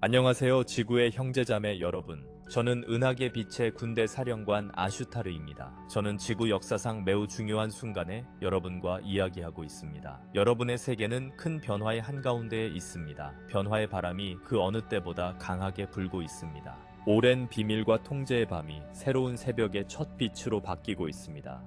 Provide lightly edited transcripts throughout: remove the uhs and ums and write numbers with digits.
안녕하세요, 지구의 형제자매 여러분. 저는 은하계 빛의 군대 사령관 아슈타르입니다. 저는 지구 역사상 매우 중요한 순간에 여러분과 이야기하고 있습니다. 여러분의 세계는 큰 변화의 한가운데에 있습니다. 변화의 바람이 그 어느 때보다 강하게 불고 있습니다. 오랜 비밀과 통제의 밤이 새로운 새벽의 첫 빛으로 바뀌고 있습니다.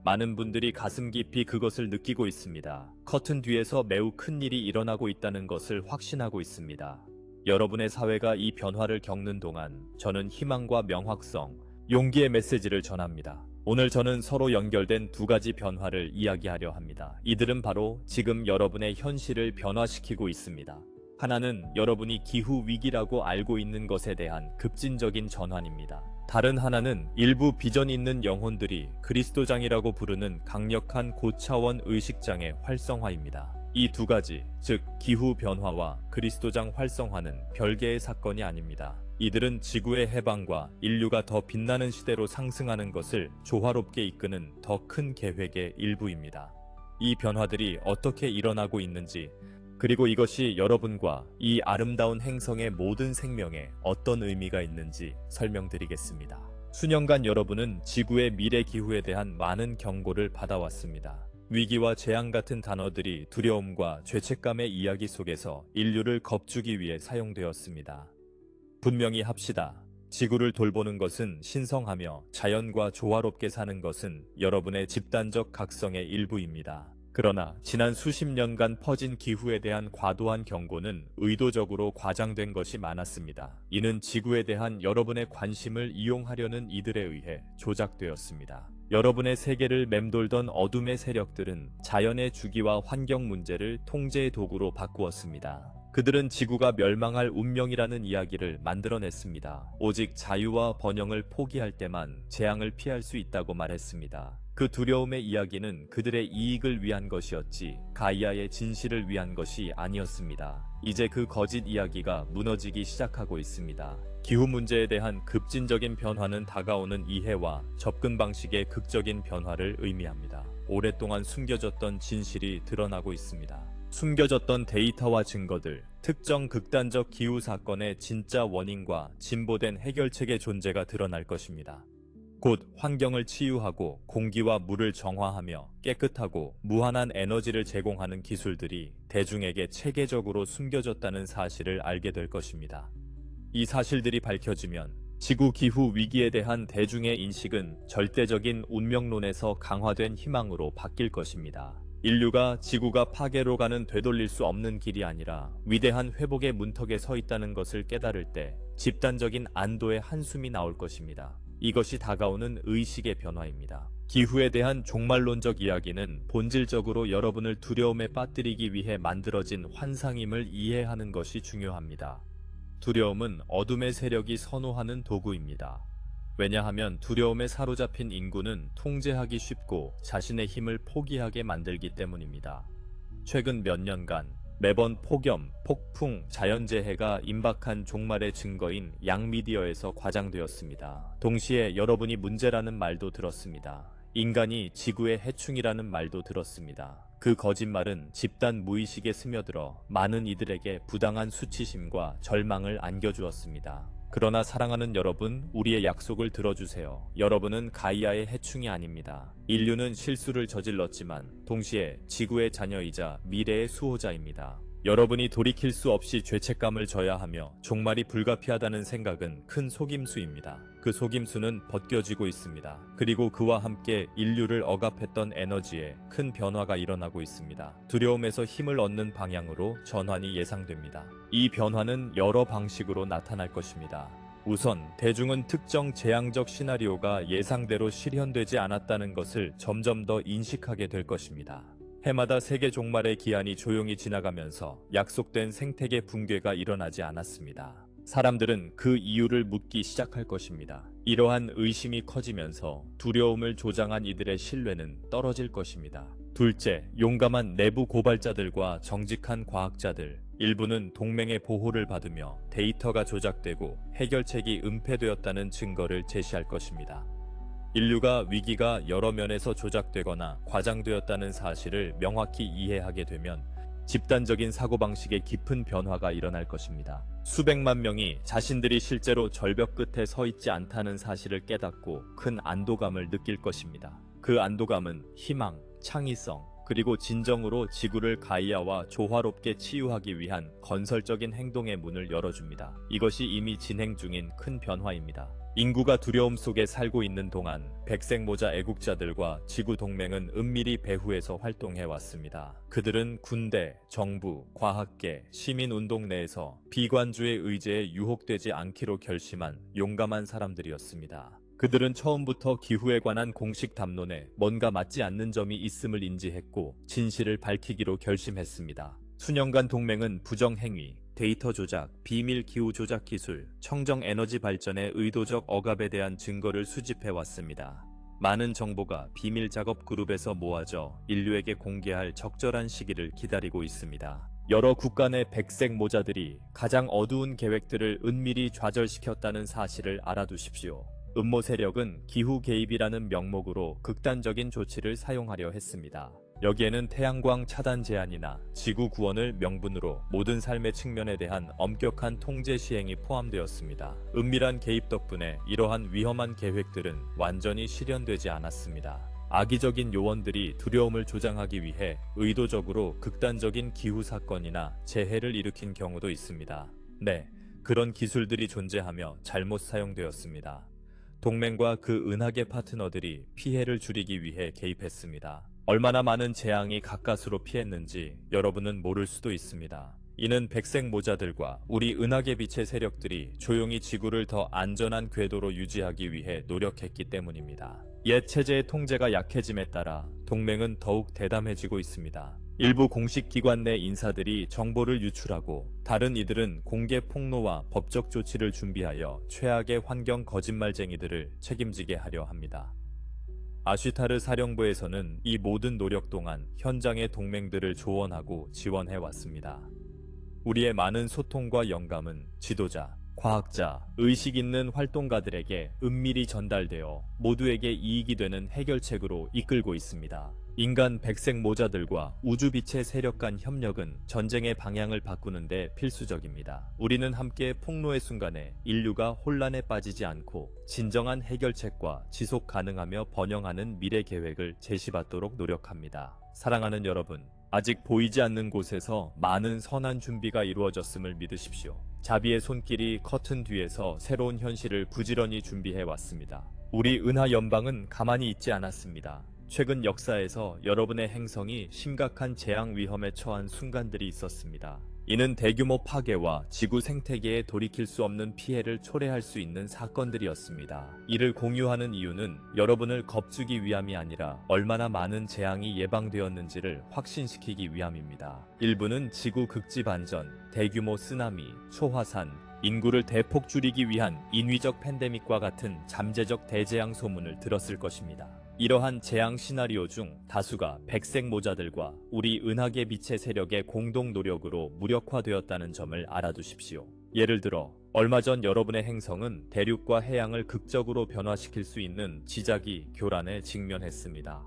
많은 분들이 가슴 깊이 그것을 느끼고 있습니다. 커튼 뒤에서 매우 큰 일이 일어나고 있다는 것을 확신하고 있습니다. 여러분의 사회가 이 변화를 겪는 동안 저는 희망과 명확성, 용기의 메시지를 전합니다. 오늘 저는 서로 연결된 두 가지 변화를 이야기하려 합니다. 이들은 바로 지금 여러분의 현실을 변화시키고 있습니다. 하나는 여러분이 기후 위기라고 알고 있는 것에 대한 급진적인 전환입니다. 다른 하나는 일부 비전 있는 영혼들이 그리스도장이라고 부르는 강력한 고차원 의식장의 활성화입니다. 이 두 가지, 즉 기후 변화와 그리스도장 활성화는 별개의 사건이 아닙니다. 이들은 지구의 해방과 인류가 더 빛나는 시대로 상승하는 것을 조화롭게 이끄는 더 큰 계획의 일부입니다. 이 변화들이 어떻게 일어나고 있는지, 그리고 이것이 여러분과 이 아름다운 행성의 모든 생명에 어떤 의미가 있는지 설명드리겠습니다. 수년간 여러분은 지구의 미래 기후에 대한 많은 경고를 받아왔습니다. 위기와 재앙 같은 단어들이 두려움과 죄책감의 이야기 속에서 인류를 겁주기 위해 사용되었습니다. 분명히 합시다. 지구를 돌보는 것은 신성하며 자연과 조화롭게 사는 것은 여러분의 집단적 각성의 일부입니다. 그러나 지난 수십 년간 퍼진 기후에 대한 과도한 경고는 의도적으로 과장된 것이 많았습니다. 이는 지구에 대한 여러분의 관심을 이용하려는 이들에 의해 조작되었습니다. 여러분의 세계를 맴돌던 어둠의 세력들은 자연의 주기와 환경 문제를 통제의 도구로 바꾸었습니다. 그들은 지구가 멸망할 운명이라는 이야기를 만들어냈습니다. 오직 자유와 번영을 포기할 때만 재앙을 피할 수 있다고 말했습니다. 그 두려움의 이야기는 그들의 이익을 위한 것이었지 가이아의 진실을 위한 것이 아니었습니다. 이제 그 거짓 이야기가 무너지기 시작하고 있습니다. 기후 문제에 대한 급진적인 변화는 다가오는 이해와 접근 방식의 극적인 변화를 의미합니다. 오랫동안 숨겨졌던 진실이 드러나고 있습니다. 숨겨졌던 데이터와 증거들, 특정 극단적 기후 사건의 진짜 원인과 진보된 해결책의 존재가 드러날 것입니다. 곧 환경을 치유하고 공기와 물을 정화하며 깨끗하고 무한한 에너지를 제공하는 기술들이 대중에게 체계적으로 숨겨졌다는 사실을 알게 될 것입니다. 이 사실들이 밝혀지면 지구 기후 위기에 대한 대중의 인식은 절대적인 운명론에서 강화된 희망으로 바뀔 것입니다. 인류가 지구가 파괴로 가는 되돌릴 수 없는 길이 아니라 위대한 회복의 문턱에 서 있다는 것을 깨달을 때 집단적인 안도의 한숨이 나올 것입니다. 이것이 다가오는 의식의 변화입니다. 기후에 대한 종말론적 이야기는 본질적으로 여러분을 두려움에 빠뜨리기 위해 만들어진 환상임을 이해하는 것이 중요합니다. 두려움은 어둠의 세력이 선호하는 도구입니다. 왜냐하면 두려움에 사로잡힌 인구는 통제하기 쉽고 자신의 힘을 포기하게 만들기 때문입니다. 최근 몇 년간 매번 폭염, 폭풍, 자연재해가 임박한 종말의 증거인 양미디어에서 과장되었습니다. 동시에 여러분이 문제라는 말도 들었습니다. 인간이 지구의 해충이라는 말도 들었습니다. 그 거짓말은 집단 무의식에 스며들어 많은 이들에게 부당한 수치심과 절망을 안겨주었습니다. 그러나 사랑하는 여러분, 우리의 약속을 들어주세요. 여러분은 가이아의 해충이 아닙니다. 인류는 실수를 저질렀지만 동시에 지구의 자녀이자 미래의 수호자입니다. 여러분이 돌이킬 수 없이 죄책감을 져야 하며 종말이 불가피하다는 생각은 큰 속임수입니다. 그 속임수는 벗겨지고 있습니다. 그리고 그와 함께 인류를 억압했던 에너지에 큰 변화가 일어나고 있습니다. 두려움에서 힘을 얻는 방향으로 전환이 예상됩니다. 이 변화는 여러 방식으로 나타날 것입니다. 우선 대중은 특정 재앙적 시나리오가 예상대로 실현되지 않았다는 것을 점점 더 인식하게 될 것입니다. 해마다 세계 종말의 기한이 조용히 지나가면서 약속된 생태계 붕괴가 일어나지 않았습니다. 사람들은 그 이유를 묻기 시작할 것입니다. 이러한 의심이 커지면서 두려움을 조장한 이들의 신뢰는 떨어질 것입니다. 둘째, 용감한 내부 고발자들과 정직한 과학자들, 일부는 동맹의 보호를 받으며 데이터가 조작되고 해결책이 은폐되었다는 증거를 제시할 것입니다. 인류가 위기가 여러 면에서 조작되거나 과장되었다는 사실을 명확히 이해하게 되면 집단적인 사고방식의 깊은 변화가 일어날 것입니다. 수백만 명이 자신들이 실제로 절벽 끝에 서 있지 않다는 사실을 깨닫고 큰 안도감을 느낄 것입니다. 그 안도감은 희망, 창의성, 그리고 진정으로 지구를 가이아와 조화롭게 치유하기 위한 건설적인 행동의 문을 열어줍니다. 이것이 이미 진행 중인 큰 변화입니다. 인구가 두려움 속에 살고 있는 동안 백색모자 애국자들과 지구동맹은 은밀히 배후에서 활동해 왔습니다. 그들은 군대, 정부, 과학계, 시민운동 내에서 비관주의 의제에 유혹되지 않기로 결심한 용감한 사람들이었습니다. 그들은 처음부터 기후에 관한 공식 담론에 뭔가 맞지 않는 점이 있음을 인지했고 진실을 밝히기로 결심했습니다. 수년간 동맹은 부정행위, 데이터 조작, 비밀 기후 조작 기술, 청정 에너지 발전의 의도적 억압에 대한 증거를 수집해왔습니다. 많은 정보가 비밀 작업 그룹에서 모아져 인류에게 공개할 적절한 시기를 기다리고 있습니다. 여러 국가 내 백색 모자들이 가장 어두운 계획들을 은밀히 좌절시켰다는 사실을 알아두십시오. 음모 세력은 기후 개입이라는 명목으로 극단적인 조치를 사용하려 했습니다. 여기에는 태양광 차단 제한이나 지구 구원을 명분으로 모든 삶의 측면에 대한 엄격한 통제 시행이 포함되었습니다. 은밀한 개입 덕분에 이러한 위험한 계획들은 완전히 실현되지 않았습니다. 악의적인 요원들이 두려움을 조장하기 위해 의도적으로 극단적인 기후 사건이나 재해를 일으킨 경우도 있습니다. 네, 그런 기술들이 존재하며 잘못 사용되었습니다. 동맹과 그 은하계 파트너들이 피해를 줄이기 위해 개입했습니다. 얼마나 많은 재앙이 가까스로 피했는지 여러분은 모를 수도 있습니다. 이는 백색 모자들과 우리 은하계 빛의 세력들이 조용히 지구를 더 안전한 궤도로 유지하기 위해 노력했기 때문입니다. 옛 체제의 통제가 약해짐에 따라 동맹은 더욱 대담해지고 있습니다. 일부 공식 기관 내 인사들이 정보를 유출하고 다른 이들은 공개 폭로와 법적 조치를 준비하여 최악의 환경 거짓말쟁이들을 책임지게 하려 합니다. 아슈타르 사령부에서는 이 모든 노력 동안 현장의 동맹들을 조언하고 지원해 왔습니다. 우리의 많은 소통과 영감은 지도자, 과학자, 의식 있는 활동가들에게 은밀히 전달되어 모두에게 이익이 되는 해결책으로 이끌고 있습니다. 인간 백색 모자들과 우주빛의 세력 간 협력은 전쟁의 방향을 바꾸는 데 필수적입니다. 우리는 함께 폭로의 순간에 인류가 혼란에 빠지지 않고 진정한 해결책과 지속 가능하며 번영하는 미래 계획을 제시받도록 노력합니다. 사랑하는 여러분, 아직 보이지 않는 곳에서 많은 선한 준비가 이루어졌음을 믿으십시오. 자비의 손길이 커튼 뒤에서 새로운 현실을 부지런히 준비해 왔습니다. 우리 은하 연방은 가만히 있지 않았습니다. 최근 역사에서 여러분의 행성이 심각한 재앙 위험에 처한 순간들이 있었습니다. 이는 대규모 파괴와 지구 생태계에 돌이킬 수 없는 피해를 초래할 수 있는 사건들이었습니다. 이를 공유하는 이유는 여러분을 겁주기 위함이 아니라 얼마나 많은 재앙이 예방되었는지를 확신시키기 위함입니다. 일부는 지구 극지 반전, 대규모 쓰나미, 초화산, 인구를 대폭 줄이기 위한 인위적 팬데믹과 같은 잠재적 대재앙 소문을 들었을 것입니다. 이러한 재앙 시나리오 중 다수가 백색 모자들과 우리 은하계 빛의 세력의 공동 노력으로 무력화되었다는 점을 알아두십시오. 예를 들어 얼마 전 여러분의 행성은 대륙과 해양을 극적으로 변화시킬 수 있는 지자기 교란에 직면했습니다.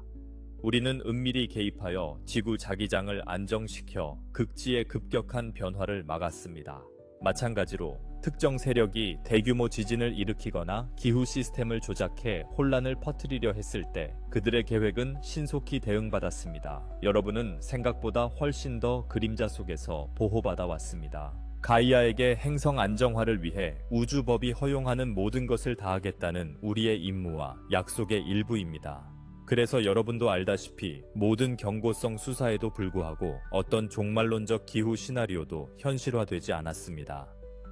우리는 은밀히 개입하여 지구 자기장을 안정시켜 극지의 급격한 변화를 막았습니다. 마찬가지로 특정 세력이 대규모 지진을 일으키거나 기후 시스템을 조작해 혼란을 퍼뜨리려 했을 때 그들의 계획은 신속히 대응받았습니다. 여러분은 생각보다 훨씬 더 그림자 속에서 보호받아 왔습니다. 가이아에게 행성 안정화를 위해 우주법이 허용하는 모든 것을 다하겠다는 우리의 임무와 약속의 일부입니다. 그래서 여러분도 알다시피 모든 경고성 수사에도 불구하고 어떤 종말론적 기후 시나리오도 현실화되지 않았습니다.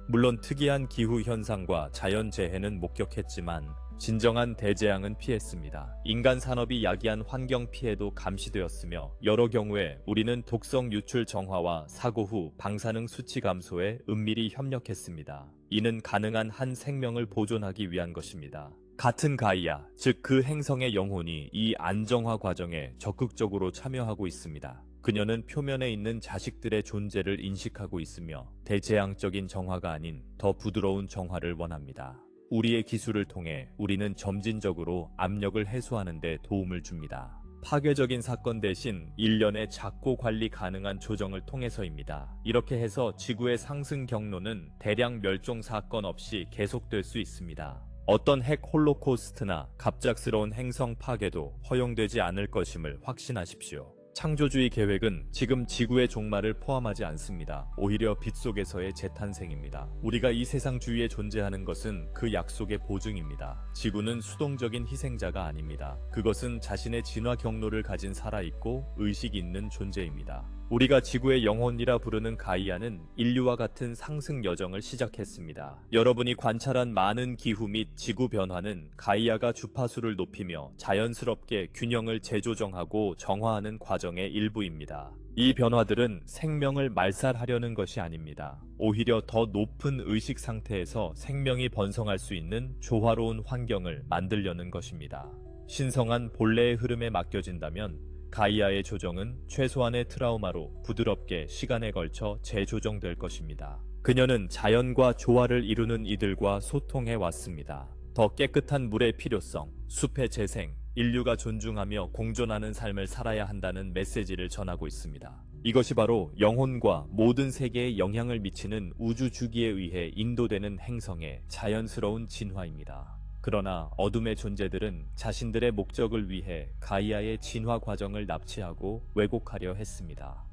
물론 특이한 기후 현상과 자연재해는 목격했지만 진정한 대재앙은 피했습니다. 인간 산업이 야기한 환경 피해도 감시되었으며 여러 경우에 우리는 독성 유출 정화와 사고 후 방사능 수치 감소에 은밀히 협력했습니다. 이는 가능한 한 생명을 보존하기 위한 것입니다. 같은 가이아, 즉 그 행성의 영혼이 이 안정화 과정에 적극적으로 참여하고 있습니다. 그녀는 표면에 있는 자식들의 존재를 인식하고 있으며 대재앙적인 정화가 아닌 더 부드러운 정화를 원합니다. 우리의 기술을 통해 우리는 점진적으로 압력을 해소하는 데 도움을 줍니다. 파괴적인 사건 대신 일련의 작고 관리 가능한 조정을 통해서입니다. 이렇게 해서 지구의 상승 경로는 대량 멸종 사건 없이 계속될 수 있습니다. 어떤 핵 홀로코스트나 갑작스러운 행성 파괴도 허용되지 않을 것임을 확신하십시오. 창조주의 계획은 지금 지구의 종말을 포함하지 않습니다. 오히려 빛 속에서의 재탄생입니다. 우리가 이 세상 주위에 존재하는 것은 그 약속의 보증입니다. 지구는 수동적인 희생자가 아닙니다. 그것은 자신의 진화 경로를 가진 살아있고 의식 있는 존재입니다. 우리가 지구의 영혼이라 부르는 가이아는 인류와 같은 상승 여정을 시작했습니다. 여러분이 관찰한 많은 기후 및 지구 변화는 가이아가 주파수를 높이며 자연스럽게 균형을 재조정하고 정화하는 과정의 일부입니다. 이 변화들은 생명을 말살하려는 것이 아닙니다. 오히려 더 높은 의식 상태에서 생명이 번성할 수 있는 조화로운 환경을 만들려는 것입니다. 신성한 본래의 흐름에 맡겨진다면 가이아의 조정은 최소한의 트라우마로 부드럽게 시간에 걸쳐 재조정될 것입니다. 그녀는 자연과 조화를 이루는 이들과 소통해 왔습니다. 더 깨끗한 물의 필요성, 숲의 재생, 인류가 존중하며 공존하는 삶을 살아야 한다는 메시지를 전하고 있습니다. 이것이 바로 영혼과 모든 세계에 영향을 미치는 우주 주기에 의해 인도되는 행성의 자연스러운 진화입니다. 그러나 어둠의 존재들은 자신들의 목적을 위해 가이아의 진화 과정을 납치하고 왜곡하려 했습니다.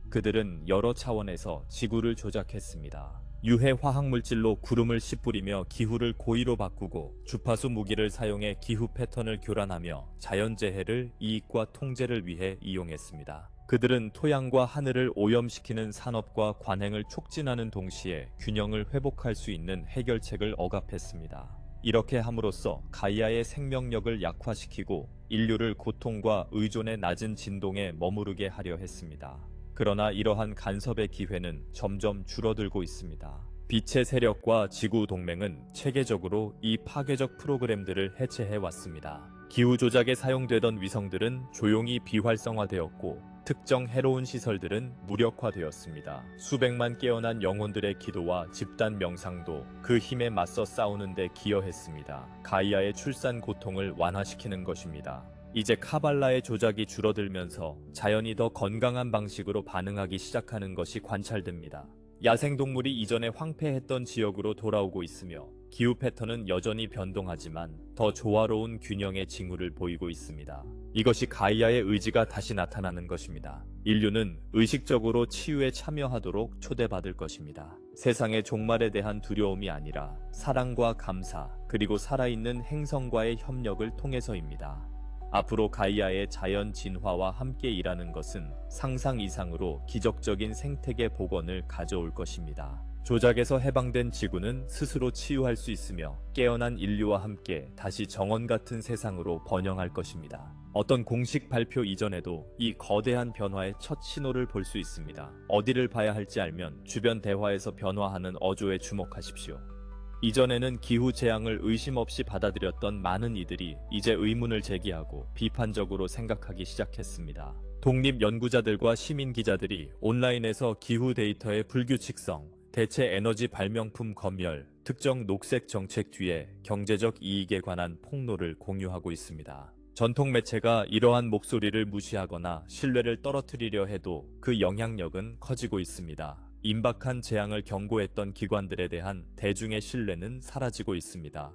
그들은 여러 차원에서 지구를 조작했습니다. 유해 화학물질로 구름을 씨 뿌리며 기후를 고의로 바꾸고 주파수 무기를 사용해 기후 패턴을 교란하며 자연재해를 이익과 통제를 위해 이용했습니다. 그들은 토양과 하늘을 오염시키는 산업과 관행을 촉진하는 동시에 균형을 회복할 수 있는 해결책을 억압했습니다. 이렇게 함으로써 가이아의 생명력을 약화시키고 인류를 고통과 의존의 낮은 진동에 머무르게 하려 했습니다. 그러나 이러한 간섭의 기회는 점점 줄어들고 있습니다. 빛의 세력과 지구 동맹은 체계적으로 이 파괴적 프로그램들을 해체해왔습니다. 기후 조작에 사용되던 위성들은 조용히 비활성화되었고 특정 해로운 시설들은 무력화되었습니다. 수백만 깨어난 영혼들의 기도와 집단 명상도 그 힘에 맞서 싸우는 데 기여했습니다. 가이아의 출산 고통을 완화시키는 것입니다. 이제 카발라의 조작이 줄어들면서 자연이 더 건강한 방식으로 반응하기 시작하는 것이 관찰됩니다. 야생동물이 이전에 황폐했던 지역으로 돌아오고 있으며 기후 패턴은 여전히 변동하지만 더 조화로운 균형의 징후를 보이고 있습니다. 이것이 가이아의 의지가 다시 나타나는 것입니다. 인류는 의식적으로 치유에 참여하도록 초대받을 것입니다. 세상의 종말에 대한 두려움이 아니라 사랑과 감사, 그리고 살아있는 행성과의 협력을 통해서입니다. 앞으로 가이아의 자연 진화와 함께 일하는 것은 상상 이상으로 기적적인 생태계 복원을 가져올 것입니다. 조작에서 해방된 지구는 스스로 치유할 수 있으며 깨어난 인류와 함께 다시 정원 같은 세상으로 번영할 것입니다. 어떤 공식 발표 이전에도 이 거대한 변화의 첫 신호를 볼 수 있습니다. 어디를 봐야 할지 알면 주변 대화에서 변화하는 어조에 주목하십시오. 이전에는 기후 재앙을 의심 없이 받아들였던 많은 이들이 이제 의문을 제기하고 비판적으로 생각하기 시작했습니다. 독립 연구자들과 시민 기자들이 온라인에서 기후 데이터의 불규칙성, 대체 에너지 발명품 검열, 특정 녹색 정책 뒤에 경제적 이익에 관한 폭로를 공유하고 있습니다. 전통 매체가 이러한 목소리를 무시하거나 신뢰를 떨어뜨리려 해도 그 영향력은 커지고 있습니다. 임박한 재앙을 경고했던 기관들에 대한 대중의 신뢰는 사라지고 있습니다.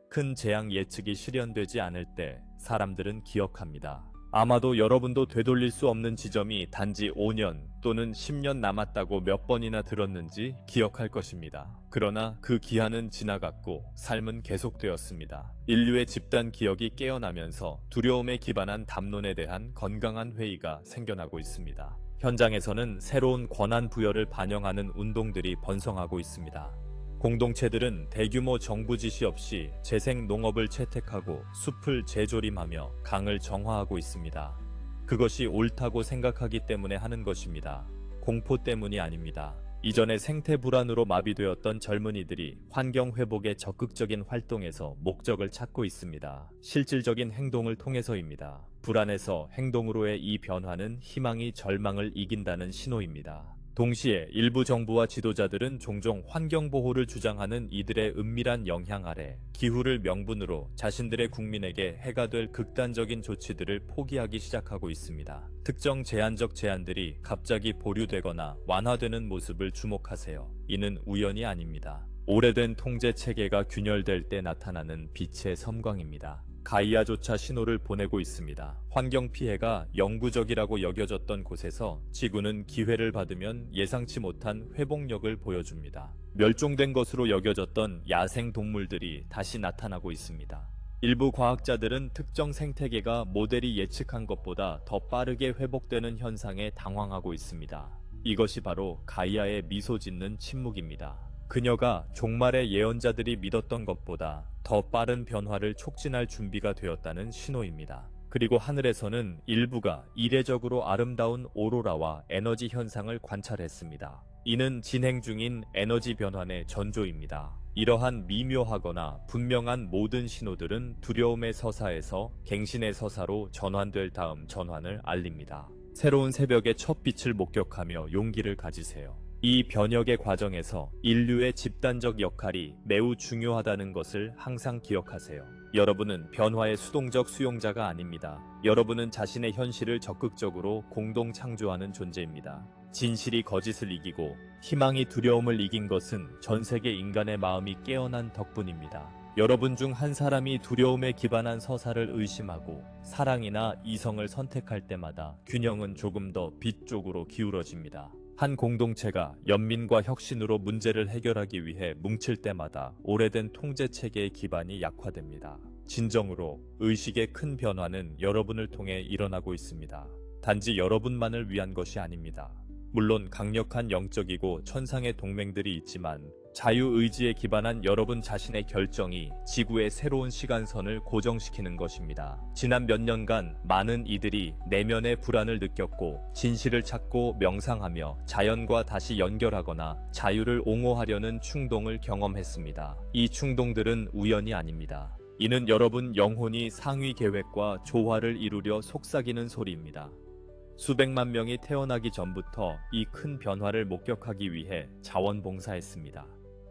큰 재앙 예측이 실현되지 않을 때 사람들은 기억합니다. 아마도 여러분도 되돌릴 수 없는 지점이 단지 5년 또는 10년 남았다고 몇 번이나 들었는지 기억할 것입니다. 그러나 그 기한은 지나갔고 삶은 계속되었습니다. 인류의 집단 기억이 깨어나면서 두려움에 기반한 담론에 대한 건강한 회의가 생겨나고 있습니다. 현장에서는 새로운 권한 부여를 반영하는 운동들이 번성하고 있습니다. 공동체들은 대규모 정부 지시 없이 재생 농업을 채택하고 숲을 재조림하며 강을 정화하고 있습니다. 그것이 옳다고 생각하기 때문에 하는 것입니다. 공포 때문이 아닙니다. 이전에 생태 불안으로 마비되었던 젊은이들이 환경 회복의 적극적인 활동에서 목적을 찾고 있습니다. 실질적인 행동을 통해서입니다. 불안에서 행동으로의 이 변화는 희망이 절망을 이긴다는 신호입니다. 동시에 일부 정부와 지도자들은 종종 환경보호를 주장하는 이들의 은밀한 영향 아래 기후를 명분으로 자신들의 국민에게 해가 될 극단적인 조치들을 포기하기 시작하고 있습니다. 특정 제한적 제한들이 갑자기 보류되거나 완화되는 모습을 주목하세요. 이는 우연이 아닙니다. 오래된 통제 체계가 균열될 때 나타나는 빛의 섬광입니다. 가이아조차 신호를 보내고 있습니다. 환경 피해가 영구적이라고 여겨졌던 곳에서 지구는 기회를 받으면 예상치 못한 회복력을 보여줍니다. 멸종된 것으로 여겨졌던 야생 동물들이 다시 나타나고 있습니다. 일부 과학자들은 특정 생태계가 모델이 예측한 것보다 더 빠르게 회복되는 현상에 당황하고 있습니다. 이것이 바로 가이아의 미소 짓는 침묵입니다. 그녀가 종말의 예언자들이 믿었던 것보다 더 빠른 변화를 촉진할 준비가 되었다는 신호입니다. 그리고 하늘에서는 일부가 이례적으로 아름다운 오로라와 에너지 현상을 관찰했습니다. 이는 진행 중인 에너지 변환의 전조입니다. 이러한 미묘하거나 분명한 모든 신호들은 두려움의 서사에서 갱신의 서사로 전환될 다음 전환을 알립니다. 새로운 새벽의 첫 빛을 목격하며 용기를 가지세요. 이 변혁의 과정에서 인류의 집단적 역할이 매우 중요하다는 것을 항상 기억하세요. 여러분은 변화의 수동적 수용자가 아닙니다. 여러분은 자신의 현실을 적극적으로 공동 창조하는 존재입니다. 진실이 거짓을 이기고 희망이 두려움을 이긴 것은 전 세계 인간의 마음이 깨어난 덕분입니다. 여러분 중 한 사람이 두려움에 기반한 서사를 의심하고 사랑이나 이성을 선택할 때마다 균형은 조금 더 빛 쪽으로 기울어집니다. 한 공동체가 연민과 혁신으로 문제를 해결하기 위해 뭉칠 때마다 오래된 통제체계의 기반이 약화됩니다. 진정으로 의식의 큰 변화는 여러분을 통해 일어나고 있습니다. 단지 여러분만을 위한 것이 아닙니다. 물론 강력한 영적이고 천상의 동맹들이 있지만 자유의지에 기반한 여러분 자신의 결정이 지구의 새로운 시간선을 고정시키는 것입니다. 지난 몇 년간 많은 이들이 내면의 불안을 느꼈고 진실을 찾고 명상하며 자연과 다시 연결하거나 자유를 옹호하려는 충동을 경험했습니다. 이 충동들은 우연이 아닙니다. 이는 여러분 영혼이 상위 계획과 조화를 이루려 속삭이는 소리입니다. 수백만 명이 태어나기 전부터 이 큰 변화를 목격하기 위해 자원봉사했습니다.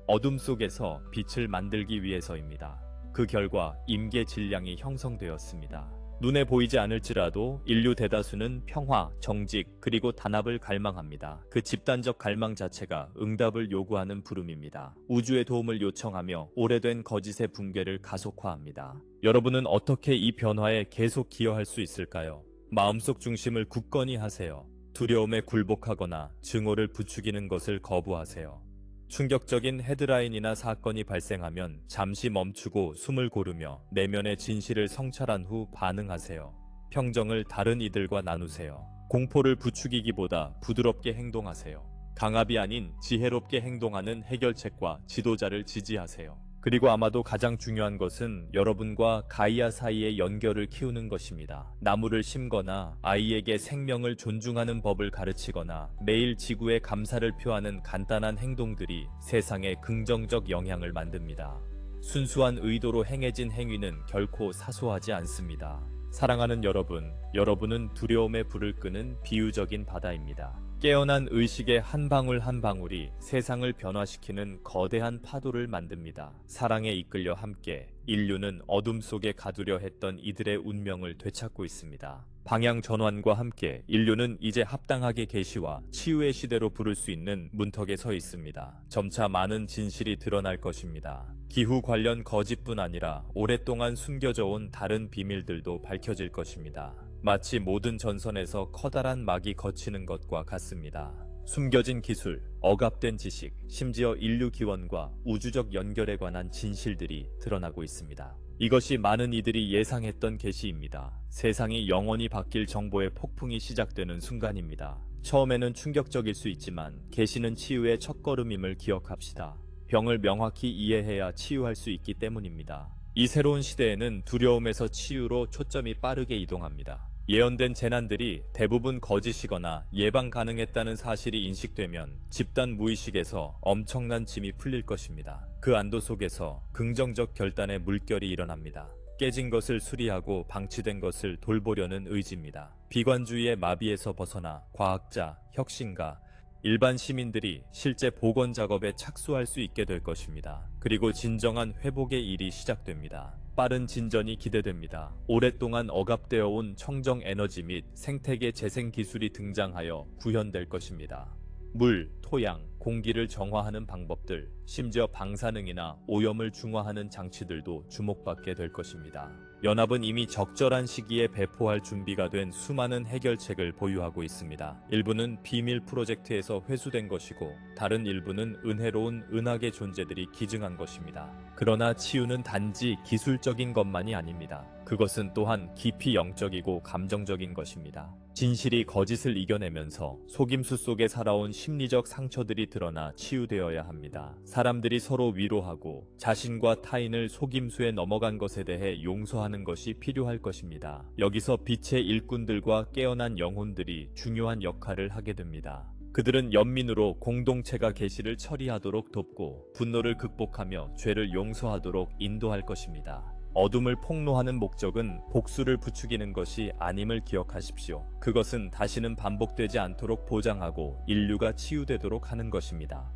어둠 속에서 빛을 만들기 위해서입니다. 그 결과 임계 질량이 형성되었습니다. 눈에 보이지 않을지라도 인류 대다수는 평화, 정직, 그리고 단합을 갈망합니다. 그 집단적 갈망 자체가 응답을 요구하는 부름입니다. 우주의 도움을 요청하며 오래된 거짓의 붕괴를 가속화합니다. 여러분은 어떻게 이 변화에 계속 기여할 수 있을까요? 마음속 중심을 굳건히 하세요. 두려움에 굴복하거나 증오를 부추기는 것을 거부하세요. 충격적인 헤드라인이나 사건이 발생하면 잠시 멈추고 숨을 고르며 내면의 진실을 성찰한 후 반응하세요. 평정을 다른 이들과 나누세요. 공포를 부추기기보다 부드럽게 행동하세요. 강압이 아닌 지혜롭게 행동하는 해결책과 지도자를 지지하세요. 그리고 아마도 가장 중요한 것은 여러분과 가이아 사이의 연결을 키우는 것입니다. 나무를 심거나 아이에게 생명을 존중하는 법을 가르치거나 매일 지구에 감사를 표하는 간단한 행동들이 세상에 긍정적 영향을 만듭니다. 순수한 의도로 행해진 행위는 결코 사소하지 않습니다. 사랑하는 여러분, 여러분은 두려움의 불을 끄는 비유적인 바다입니다. 깨어난 의식의 한 방울 한 방울이 세상을 변화시키는 거대한 파도를 만듭니다. 사랑에 이끌려 함께 인류는 어둠 속에 가두려 했던 이들의 운명을 되찾고 있습니다. 방향 전환과 함께 인류는 이제 합당하게 계시와 치유의 시대로 부를 수 있는 문턱에 서 있습니다. 점차 많은 진실이 드러날 것입니다. 기후 관련 거짓뿐 아니라 오랫동안 숨겨져 온 다른 비밀들도 밝혀질 것입니다. 마치 모든 전선에서 커다란 막이 걷히는 것과 같습니다. 숨겨진 기술, 억압된 지식, 심지어 인류 기원과 우주적 연결에 관한 진실들이 드러나고 있습니다. 이것이 많은 이들이 예상했던 계시입니다. 세상이 영원히 바뀔 정보의 폭풍이 시작되는 순간입니다. 처음에는 충격적일 수 있지만 계시는 치유의 첫걸음임을 기억합시다. 병을 명확히 이해해야 치유할 수 있기 때문입니다. 이 새로운 시대에는 두려움에서 치유로 초점이 빠르게 이동합니다. 예언된 재난들이 대부분 거짓이거나 예방 가능했다는 사실이 인식되면 집단 무의식에서 엄청난 짐이 풀릴 것입니다. 그 안도 속에서 긍정적 결단의 물결이 일어납니다. 깨진 것을 수리하고 방치된 것을 돌보려는 의지입니다. 비관주의의 마비에서 벗어나 과학자, 혁신가, 일반 시민들이 실제 복원 작업에 착수할 수 있게 될 것입니다. 그리고 진정한 회복의 일이 시작됩니다. 빠른 진전이 기대됩니다. 오랫동안 억압되어 온 청정 에너지 및 생태계 재생 기술이 등장하여 구현될 것입니다. 물, 토양, 공기를 정화하는 방법들, 심지어 방사능이나 오염을 중화하는 장치들도 주목받게 될 것입니다. 연합은 이미 적절한 시기에 배포할 준비가 된 수많은 해결책을 보유하고 있습니다. 일부는 비밀 프로젝트에서 회수된 것이고 다른 일부는 은혜로운 은하계 존재들이 기증한 것입니다. 그러나 치유는 단지 기술적인 것만이 아닙니다. 그것은 또한 깊이 영적이고 감정적인 것입니다. 진실이 거짓을 이겨내면서 속임수 속에 살아온 심리적 상처들이 드러나 치유되어야 합니다. 사람들이 서로 위로하고 자신과 타인을 속임수에 넘어간 것에 대해 용서하는 것이 필요할 것입니다. 여기서 빛의 일꾼들과 깨어난 영혼들이 중요한 역할을 하게 됩니다. 그들은 연민으로 공동체가 계시를 처리하도록 돕고 분노를 극복하며 죄를 용서하도록 인도할 것입니다. 어둠을 폭로하는 목적은 복수를 부추기는 것이 아님을 기억하십시오. 그것은 다시는 반복되지 않도록 보장하고 인류가 치유되도록 하는 것입니다.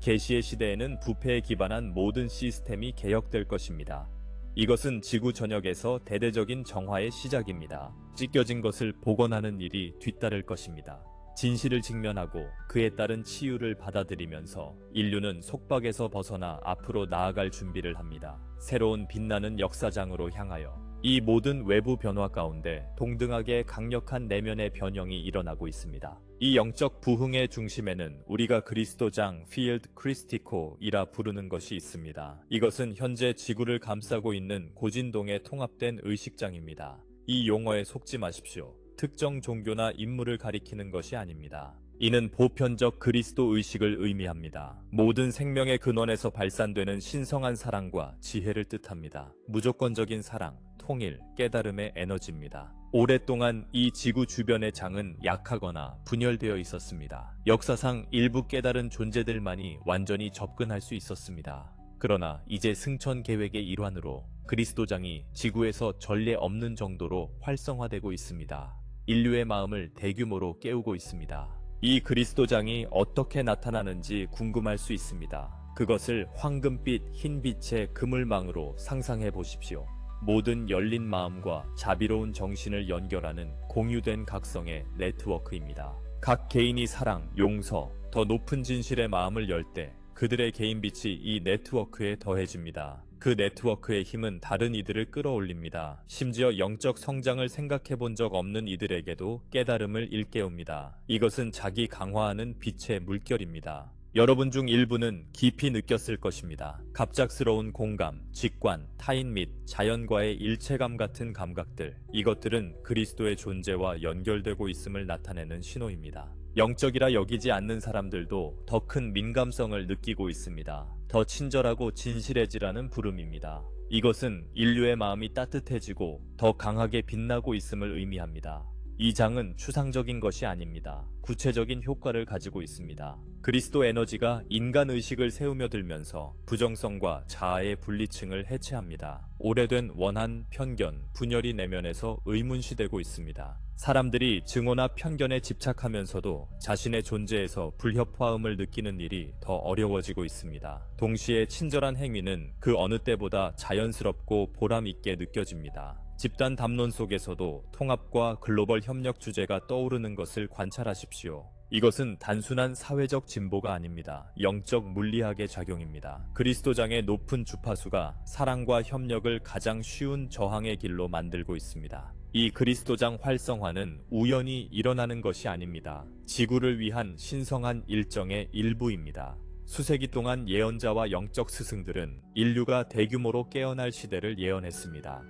계시의 시대에는 부패에 기반한 모든 시스템이 개혁될 것입니다. 이것은 지구 전역에서 대대적인 정화의 시작입니다. 찢겨진 것을 복원하는 일이 뒤따를 것입니다. 진실을 직면하고 그에 따른 치유를 받아들이면서 인류는 속박에서 벗어나 앞으로 나아갈 준비를 합니다. 새로운 빛나는 역사장으로 향하여. 이 모든 외부 변화 가운데 동등하게 강력한 내면의 변형이 일어나고 있습니다. 이 영적 부흥의 중심에는 우리가 그리스도장 필드 크리스티코이라 부르는 것이 있습니다. 이것은 현재 지구를 감싸고 있는 고진동의 통합된 의식장입니다. 이 용어에 속지 마십시오. 특정 종교나 인물을 가리키는 것이 아닙니다. 이는 보편적 그리스도 의식을 의미합니다. 모든 생명의 근원에서 발산되는 신성한 사랑과 지혜를 뜻합니다. 무조건적인 사랑, 통일, 깨달음의 에너지입니다. 오랫동안 이 지구 주변의 장은 약하거나 분열되어 있었습니다. 역사상 일부 깨달은 존재들만이 완전히 접근할 수 있었습니다. 그러나 이제 승천 계획의 일환으로 그리스도장이 지구에서 전례 없는 정도로 활성화되고 있습니다. 인류의 마음을 대규모로 깨우고 있습니다. 이 그리스도장이 어떻게 나타나는지 궁금할 수 있습니다. 그것을 황금빛, 흰빛의 그물망으로 상상해 보십시오. 모든 열린 마음과 자비로운 정신을 연결하는 공유된 각성의 네트워크입니다. 각 개인이 사랑, 용서, 더 높은 진실의 마음을 열 때 그들의 개인 빛이 이 네트워크에 더해집니다. 그 네트워크의 힘은 다른 이들을 끌어올립니다. 심지어 영적 성장을 생각해 본 적 없는 이들에게도 깨달음을 일깨웁니다. 이것은 자기 강화하는 빛의 물결입니다. 여러분 중 일부는 깊이 느꼈을 것입니다. 갑작스러운 공감, 직관, 타인 및 자연과의 일체감 같은 감각들. 이것들은 그리스도의 존재와 연결되고 있음을 나타내는 신호입니다. 영적이라 여기지 않는 사람들도 더 큰 민감성을 느끼고 있습니다. 더 친절하고 진실해지라는 부름입니다. 이것은 인류의 마음이 따뜻해지고 더 강하게 빛나고 있음을 의미합니다. 이 장은 추상적인 것이 아닙니다. 구체적인 효과를 가지고 있습니다. 그리스도 에너지가 인간 의식을 세우며 들면서 부정성과 자아의 분리층을 해체합니다. 오래된 원한, 편견, 분열이 내면에서 의문시되고 있습니다. 사람들이 증오나 편견에 집착하면서도 자신의 존재에서 불협화음을 느끼는 일이 더 어려워지고 있습니다. 동시에 친절한 행위는 그 어느 때보다 자연스럽고 보람있게 느껴집니다. 집단 담론 속에서도 통합과 글로벌 협력 주제가 떠오르는 것을 관찰하십시오. 이것은 단순한 사회적 진보가 아닙니다. 영적 물리학의 작용입니다. 그리스도장의 높은 주파수가 사랑과 협력을 가장 쉬운 저항의 길로 만들고 있습니다. 이 그리스도장 활성화는 우연히 일어나는 것이 아닙니다. 지구를 위한 신성한 일정의 일부입니다. 수세기 동안 예언자와 영적 스승들은 인류가 대규모로 깨어날 시대를 예언했습니다.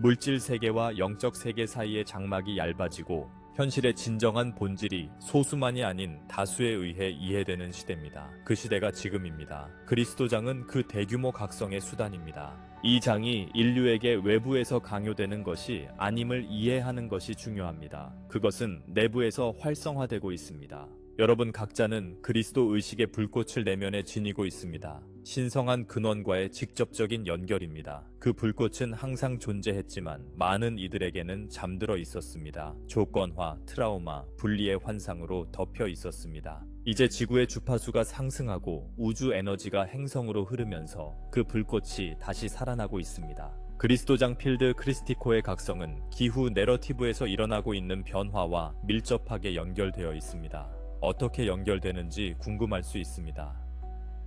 물질 세계와 영적 세계 사이의 장막이 얇아지고 현실의 진정한 본질이 소수만이 아닌 다수에 의해 이해되는 시대입니다. 그 시대가 지금입니다. 그리스도장은 그 대규모 각성의 수단입니다. 이 장이 인류에게 외부에서 강요되는 것이 아님을 이해하는 것이 중요합니다. 그것은 내부에서 활성화되고 있습니다. 여러분 각자는 그리스도 의식의 불꽃을 내면에 지니고 있습니다. 신성한 근원과의 직접적인 연결입니다. 그 불꽃은 항상 존재했지만 많은 이들에게는 잠들어 있었습니다. 조건화, 트라우마, 분리의 환상으로 덮여 있었습니다. 이제 지구의 주파수가 상승하고 우주 에너지가 행성으로 흐르면서 그 불꽃이 다시 살아나고 있습니다. 그리스도장 필드 크리스티코의 각성은 기후 내러티브에서 일어나고 있는 변화와 밀접하게 연결되어 있습니다. 어떻게 연결되는지 궁금할 수 있습니다.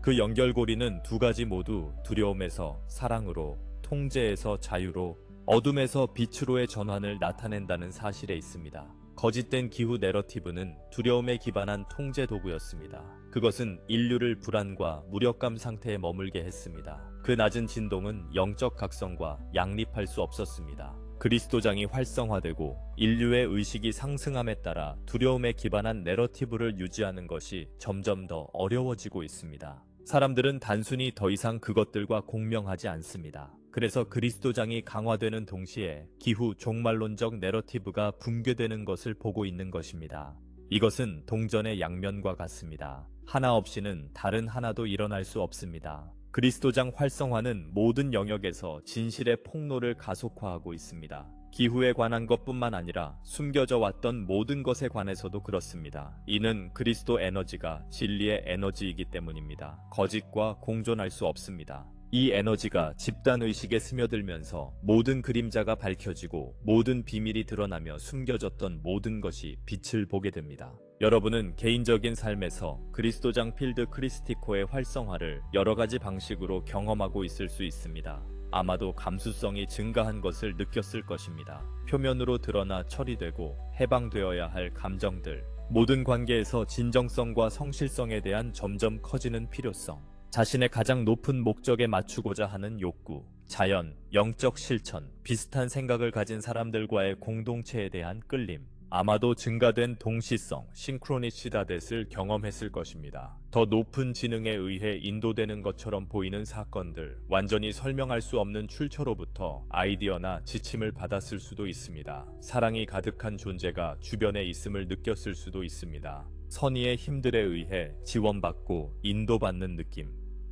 그 연결고리는 두 가지 모두 두려움에서 사랑으로, 통제에서 자유로, 어둠에서 빛으로의 전환을 나타낸다는 사실에 있습니다. 거짓된 기후 내러티브는 두려움에 기반한 통제 도구였습니다. 그것은 인류를 불안과 무력감 상태에 머물게 했습니다. 그 낮은 진동은 영적 각성과 양립할 수 없었습니다. 그리스도장이 활성화되고 인류의 의식이 상승함에 따라 두려움에 기반한 내러티브를 유지하는 것이 점점 더 어려워지고 있습니다. 사람들은 단순히 더 이상 그것들과 공명하지 않습니다. 그래서 그리스도장이 강화되는 동시에 기후 종말론적 내러티브가 붕괴되는 것을 보고 있는 것입니다. 이것은 동전의 양면과 같습니다. 하나 없이는 다른 하나도 일어날 수 없습니다. 그리스도장 활성화는 모든 영역에서 진실의 폭로를 가속화하고 있습니다. 기후에 관한 것뿐만 아니라 숨겨져 왔던 모든 것에 관해서도 그렇습니다. 이는 그리스도 에너지가 진리의 에너지이기 때문입니다. 거짓과 공존할 수 없습니다. 이 에너지가 집단의식에 스며들면서 모든 그림자가 밝혀지고 모든 비밀이 드러나며 숨겨졌던 모든 것이 빛을 보게 됩니다. 여러분은 개인적인 삶에서 그리스도장 필드 크리스티코의 활성화를 여러 가지 방식으로 경험하고 있을 수 있습니다. 아마도 감수성이 증가한 것을 느꼈을 것입니다. 표면으로 드러나 처리되고 해방되어야 할 감정들, 모든 관계에서 진정성과 성실성에 대한 점점 커지는 필요성, 자신의 가장 높은 목적에 맞추고자 하는 욕구, 자연, 영적 실천, 비슷한 생각을 가진 사람들과의 공동체에 대한 끌림, 아마도 증가된 동시성, 싱크로니시다댓을 경험했을 것입니다. 더 높은 지능에 의해 인도되는 것처럼 보이는 사건들, 완전히 설명할 수 없는 출처로부터 아이디어나 지침을 받았을 수도 있습니다. 사랑이 가득한 존재가 주변에 있음을 느꼈을 수도 있습니다. 선의의 힘들에 의해 지원받고 인도받는 느낌.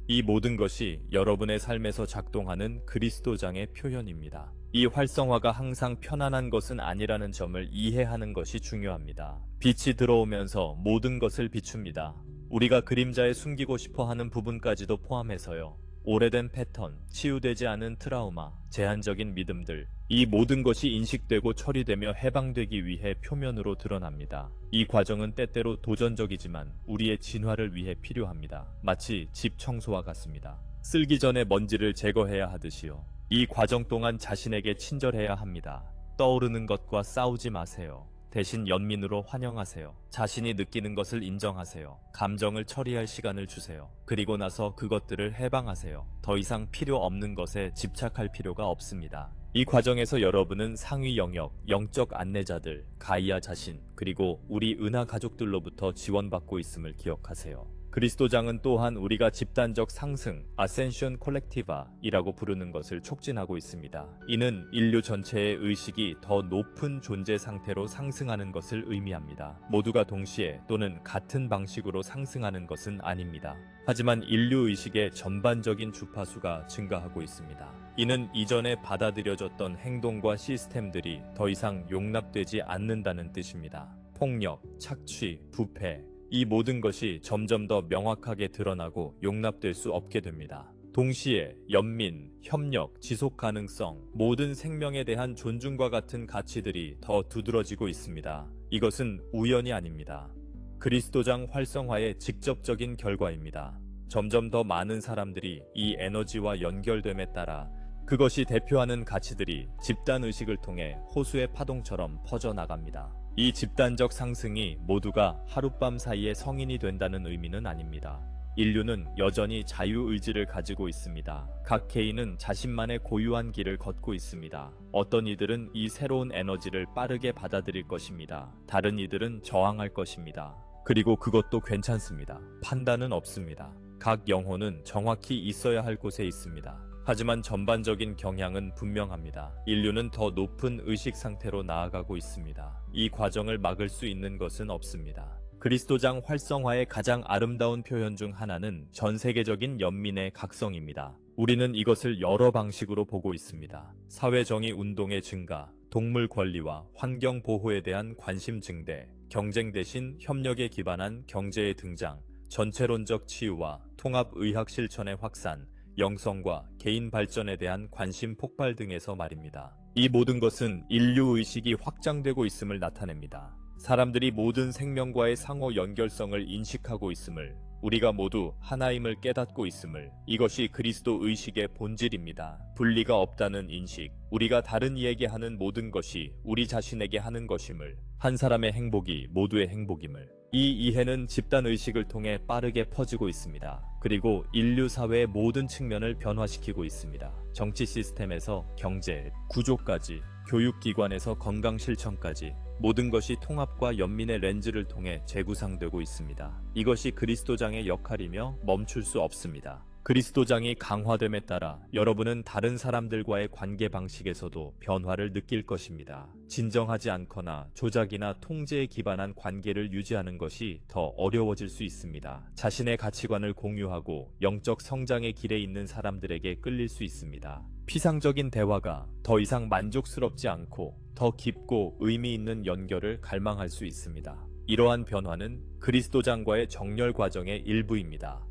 이 모든 것이 여러분의 삶에서 작동하는 그리스도장의 표현입니다. 이 활성화가 항상 편안한 것은 아니라는 점을 이해하는 것이 중요합니다. 빛이 들어오면서 모든 것을 비춥니다. 우리가 그림자에 숨기고 싶어 하는 부분까지도 포함해서요. 오래된 패턴, 치유되지 않은 트라우마, 제한적인 믿음들, 이 모든 것이 인식되고 처리되며 해방되기 위해 표면으로 드러납니다. 이 과정은 때때로 도전적이지만 우리의 진화를 위해 필요합니다. 마치 집 청소와 같습니다. 쓸기 전에 먼지를 제거해야 하듯이요. 이 과정 동안 자신에게 친절해야 합니다. 떠오르는 것과 싸우지 마세요. 대신 연민으로 환영하세요. 자신이 느끼는 것을 인정하세요. 감정을 처리할 시간을 주세요. 그리고 나서 그것들을 해방하세요. 더 이상 필요 없는 것에 집착할 필요가 없습니다. 이 과정에서 여러분은 상위 영역, 영적 안내자들, 가이아 자신, 그리고 우리 은하 가족들로부터 지원받고 있음을 기억하세요. 그리스도장은 또한 우리가 집단적 상승, 아센션 콜렉티바이라고 부르는 것을 촉진하고 있습니다. 이는 인류 전체의 의식이 더 높은 존재 상태로 상승하는 것을 의미합니다. 모두가 동시에 또는 같은 방식으로 상승하는 것은 아닙니다. 하지만 인류 의식의 전반적인 주파수가 증가하고 있습니다. 이는 이전에 받아들여졌던 행동과 시스템들이 더 이상 용납되지 않는다는 뜻입니다. 폭력, 착취, 부패, 이 모든 것이 점점 더 명확하게 드러나고 용납될 수 없게 됩니다. 동시에 연민, 협력, 지속 가능성, 모든 생명에 대한 존중과 같은 가치들이 더 두드러지고 있습니다. 이것은 우연이 아닙니다. 그리스도장 활성화의 직접적인 결과입니다. 점점 더 많은 사람들이 이 에너지와 연결됨에 따라 그것이 대표하는 가치들이 집단의식을 통해 호수의 파동처럼 퍼져나갑니다. 이 집단적 상승이 모두가 하룻밤 사이에 성인이 된다는 의미는 아닙니다. 인류는 여전히 자유의지를 가지고 있습니다. 각 개인은 자신만의 고유한 길을 걷고 있습니다. 어떤 이들은 이 새로운 에너지를 빠르게 받아들일 것입니다. 다른 이들은 저항할 것입니다. 그리고 그것도 괜찮습니다. 판단은 없습니다. 각 영혼은 정확히 있어야 할 곳에 있습니다. 하지만 전반적인 경향은 분명합니다. 인류는 더 높은 의식 상태로 나아가고 있습니다. 이 과정을 막을 수 있는 것은 없습니다. 그리스도장 활성화의 가장 아름다운 표현 중 하나는 전 세계적인 연민의 각성입니다. 우리는 이것을 여러 방식으로 보고 있습니다. 사회정의 운동의 증가, 동물 권리와 환경 보호에 대한 관심 증대, 경쟁 대신 협력에 기반한 경제의 등장, 전체론적 치유와 통합의학 실천의 확산, 영성과 개인 발전에 대한 관심 폭발 등에서 말입니다. 이 모든 것은 인류의식이 확장되고 있음을 나타냅니다. 사람들이 모든 생명과의 상호 연결성을 인식하고 있음을, 우리가 모두 하나임을 깨닫고 있음을, 이것이 그리스도 의식의 본질입니다. 분리가 없다는 인식, 우리가 다른 이에게 하는 모든 것이 우리 자신에게 하는 것임을, 한 사람의 행복이 모두의 행복임을. 이 이해는 집단 의식을 통해 빠르게 퍼지고 있습니다. 그리고 인류 사회의 모든 측면을 변화시키고 있습니다. 정치 시스템에서 경제, 구조까지, 교육기관에서 건강 실천까지 모든 것이 통합과 연민의 렌즈를 통해 재구상되고 있습니다. 이것이 그리스도장의 역할이며 멈출 수 없습니다. 그리스도장이 강화됨에 따라 여러분은 다른 사람들과의 관계 방식에서도 변화를 느낄 것입니다. 진정하지 않거나 조작이나 통제에 기반한 관계를 유지하는 것이 더 어려워질 수 있습니다. 자신의 가치관을 공유하고 영적 성장의 길에 있는 사람들에게 끌릴 수 있습니다. 피상적인 대화가 더 이상 만족스럽지 않고 더 깊고 의미 있는 연결을 갈망할 수 있습니다. 이러한 변화는 그리스도장과의 정렬 과정의 일부입니다.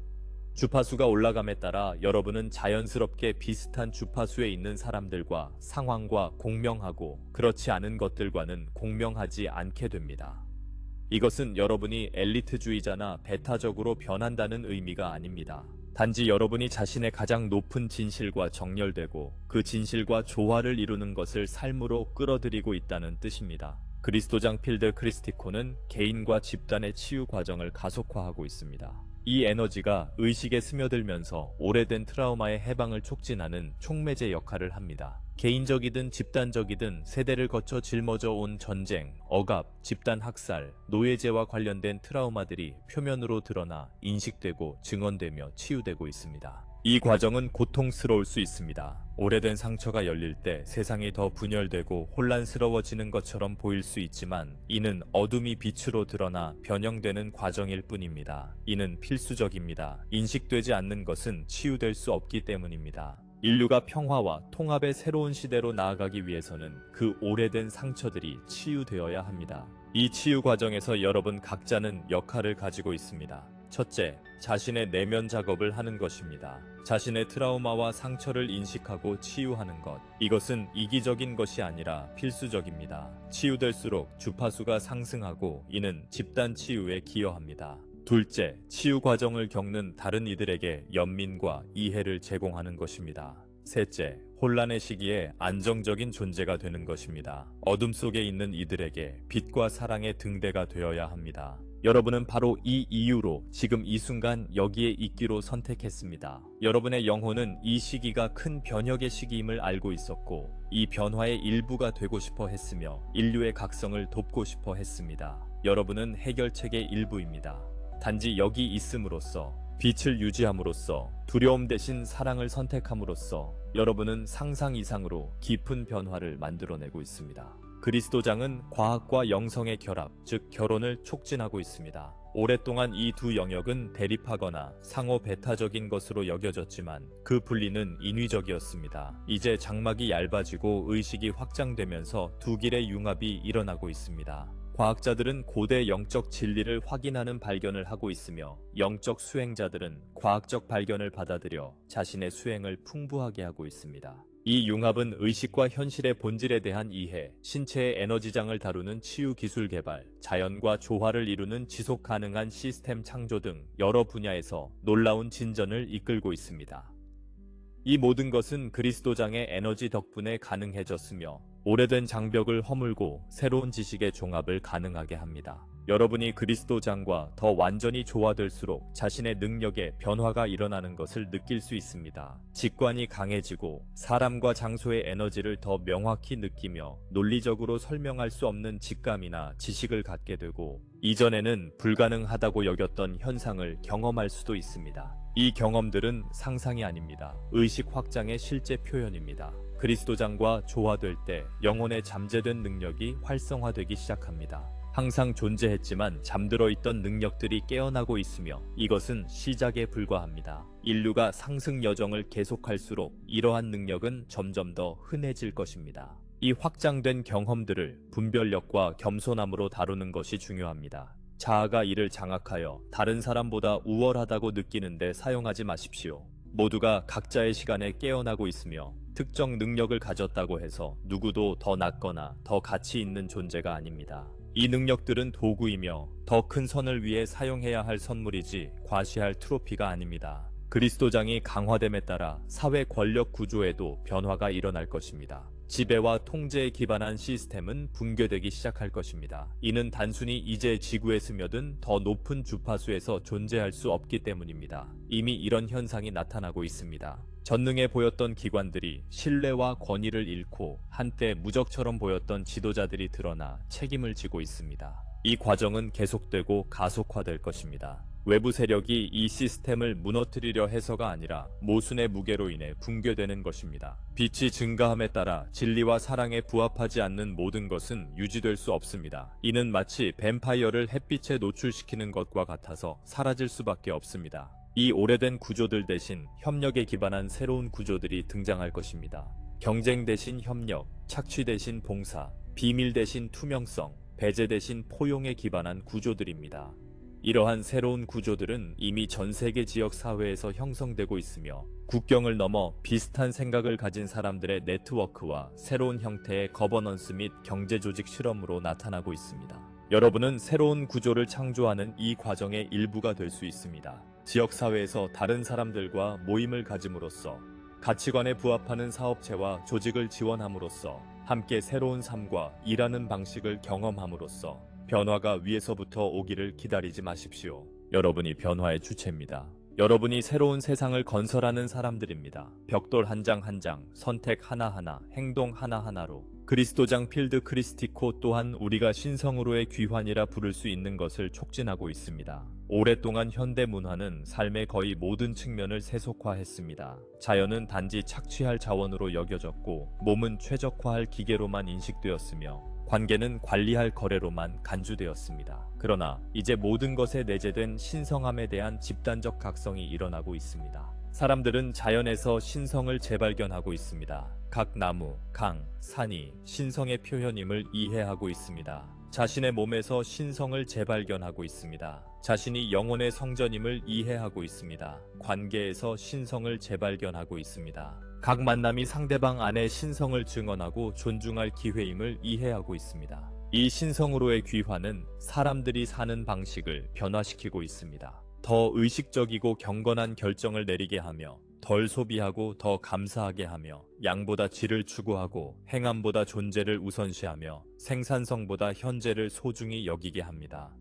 주파수가 올라감에 따라 여러분은 자연스럽게 비슷한 주파수에 있는 사람들과 상황과 공명하고 그렇지 않은 것들과는 공명하지 않게 됩니다. 이것은 여러분이 엘리트주의자나 배타적으로 변한다는 의미가 아닙니다. 단지 여러분이 자신의 가장 높은 진실과 정렬되고 그 진실과 조화를 이루는 것을 삶으로 끌어들이고 있다는 뜻입니다. 그리스도장 필드 크리스티코는 개인과 집단의 치유 과정을 가속화하고 있습니다. 이 에너지가 의식에 스며들면서 오래된 트라우마의 해방을 촉진하는 촉매제 역할을 합니다. 개인적이든 집단적이든 세대를 거쳐 짊어져 온 전쟁, 억압, 집단 학살, 노예제와 관련된 트라우마들이 표면으로 드러나 인식되고 증언되며 치유되고 있습니다. 이 과정은 고통스러울 수 있습니다. 오래된 상처가 열릴 때 세상이 더 분열되고 혼란스러워지는 것처럼 보일 수 있지만 이는 어둠이 빛으로 드러나 변형되는 과정일 뿐입니다. 이는 필수적입니다. 인식되지 않는 것은 치유될 수 없기 때문입니다. 인류가 평화와 통합의 새로운 시대로 나아가기 위해서는 그 오래된 상처들이 치유되어야 합니다. 이 치유 과정에서 여러분 각자는 역할을 가지고 있습니다. 첫째, 자신의 내면 작업을 하는 것입니다. 자신의 트라우마와 상처를 인식하고 치유하는 것. 이것은 이기적인 것이 아니라 필수적입니다. 치유될수록 주파수가 상승하고 이는 집단 치유에 기여합니다. 둘째, 치유 과정을 겪는 다른 이들에게 연민과 이해를 제공하는 것입니다. 셋째, 혼란의 시기에 안정적인 존재가 되는 것입니다. 어둠 속에 있는 이들에게 빛과 사랑의 등대가 되어야 합니다. 여러분은 바로 이 이유로 지금 이 순간 여기에 있기로 선택했습니다. 여러분의 영혼은 이 시기가 큰 변혁의 시기임을 알고 있었고 이 변화의 일부가 되고 싶어 했으며 인류의 각성을 돕고 싶어 했습니다. 여러분은 해결책의 일부입니다. 단지 여기 있음으로써, 빛을 유지함으로써, 두려움 대신 사랑을 선택함으로써 여러분은 상상 이상으로 깊은 변화를 만들어내고 있습니다. 그리스도장은 과학과 영성의 결합, 즉 결혼을 촉진하고 있습니다. 오랫동안 이 두 영역은 대립하거나 상호 배타적인 것으로 여겨졌지만 그 분리는 인위적이었습니다. 이제 장막이 얇아지고 의식이 확장되면서 두 길의 융합이 일어나고 있습니다. 과학자들은 고대 영적 진리를 확인하는 발견을 하고 있으며 영적 수행자들은 과학적 발견을 받아들여 자신의 수행을 풍부하게 하고 있습니다. 이 융합은 의식과 현실의 본질에 대한 이해, 신체의 에너지장을 다루는 치유 기술 개발, 자연과 조화를 이루는 지속 가능한 시스템 창조 등 여러 분야에서 놀라운 진전을 이끌고 있습니다. 이 모든 것은 그리스도장의 에너지 덕분에 가능해졌으며 오래된 장벽을 허물고 새로운 지식의 종합을 가능하게 합니다. 여러분이 그리스도장과 더 완전히 조화될수록 자신의 능력에 변화가 일어나는 것을 느낄 수 있습니다. 직관이 강해지고 사람과 장소의 에너지를 더 명확히 느끼며 논리적으로 설명할 수 없는 직감이나 지식을 갖게 되고 이전에는 불가능하다고 여겼던 현상을 경험할 수도 있습니다. 이 경험들은 상상이 아닙니다. 의식 확장의 실제 표현입니다. 그리스도장과 조화될 때 영혼의 잠재된 능력이 활성화되기 시작합니다. 항상 존재했지만 잠들어 있던 능력들이 깨어나고 있으며 이것은 시작에 불과합니다. 인류가 상승 여정을 계속할수록 이러한 능력은 점점 더 흔해질 것입니다. 이 확장된 경험들을 분별력과 겸손함으로 다루는 것이 중요합니다. 자아가 이를 장악하여 다른 사람보다 우월하다고 느끼는데 사용하지 마십시오. 모두가 각자의 시간에 깨어나고 있으며 특정 능력을 가졌다고 해서 누구도 더 낫거나 더 가치 있는 존재가 아닙니다. 이 능력들은 도구이며 더 큰 선을 위해 사용해야 할 선물이지 과시할 트로피가 아닙니다. 그리스도장이 강화됨에 따라 사회 권력 구조에도 변화가 일어날 것입니다. 지배와 통제에 기반한 시스템은 붕괴되기 시작할 것입니다. 이는 단순히 이제 지구에 스며든 더 높은 주파수에서 존재할 수 없기 때문입니다. 이미 이런 현상이 나타나고 있습니다. 전능해 보였던 기관들이 신뢰와 권위를 잃고 한때 무적처럼 보였던 지도자들이 드러나 책임을 지고 있습니다. 이 과정은 계속되고 가속화될 것입니다. 외부 세력이 이 시스템을 무너뜨리려 해서가 아니라 모순의 무게로 인해 붕괴되는 것입니다. 빛이 증가함에 따라 진리와 사랑에 부합하지 않는 모든 것은 유지될 수 없습니다. 이는 마치 뱀파이어를 햇빛에 노출시키는 것과 같아서 사라질 수밖에 없습니다. 이 오래된 구조들 대신 협력에 기반한 새로운 구조들이 등장할 것입니다. 경쟁 대신 협력, 착취 대신 봉사, 비밀 대신 투명성, 배제 대신 포용에 기반한 구조들입니다. 이러한 새로운 구조들은 이미 전 세계 지역 사회에서 형성되고 있으며 국경을 넘어 비슷한 생각을 가진 사람들의 네트워크와 새로운 형태의 거버넌스 및 경제 조직 실험으로 나타나고 있습니다. 여러분은 새로운 구조를 창조하는 이 과정의 일부가 될 수 있습니다. 지역 사회에서 다른 사람들과 모임을 가짐으로써 가치관에 부합하는 사업체와 조직을 지원함으로써 함께 새로운 삶과 일하는 방식을 경험함으로써 변화가 위에서부터 오기를 기다리지 마십시오. 여러분이 변화의 주체입니다. 여러분이 새로운 세상을 건설하는 사람들입니다. 벽돌 한 장 한 장, 선택 하나하나, 행동 하나하나로 그리스도장 필드 크리스티코 또한 우리가 신성으로의 귀환이라 부를 수 있는 것을 촉진하고 있습니다. 오랫동안 현대 문화는 삶의 거의 모든 측면을 세속화했습니다. 자연은 단지 착취할 자원으로 여겨졌고 몸은 최적화할 기계로만 인식되었으며 관계는 관리할 거래로만 간주되었습니다. 그러나 이제 모든 것에 내재된 신성함에 대한 집단적 각성이 일어나고 있습니다. 사람들은 자연에서 신성을 재발견하고 있습니다. 각 나무, 강, 산이 신성의 표현임을 이해하고 있습니다. 자신의 몸에서 신성을 재발견하고 있습니다. 자신이 영혼의 성전임을 이해하고 있습니다. 관계에서 신성을 재발견하고 있습니다. 각 만남이 상대방 안에 신성을 증언하고 존중할 기회임을 이해하고 있습니다. 이 신성으로의 귀환은 사람들이 사는 방식을 변화시키고 있습니다. 더 의식적이고 경건한 결정을 내리게 하며 덜 소비하고 더 감사하게 하며 양보다 질을 추구하고 행함보다 존재를 우선시하며 생산성보다 현재를 소중히 여기게 합니다.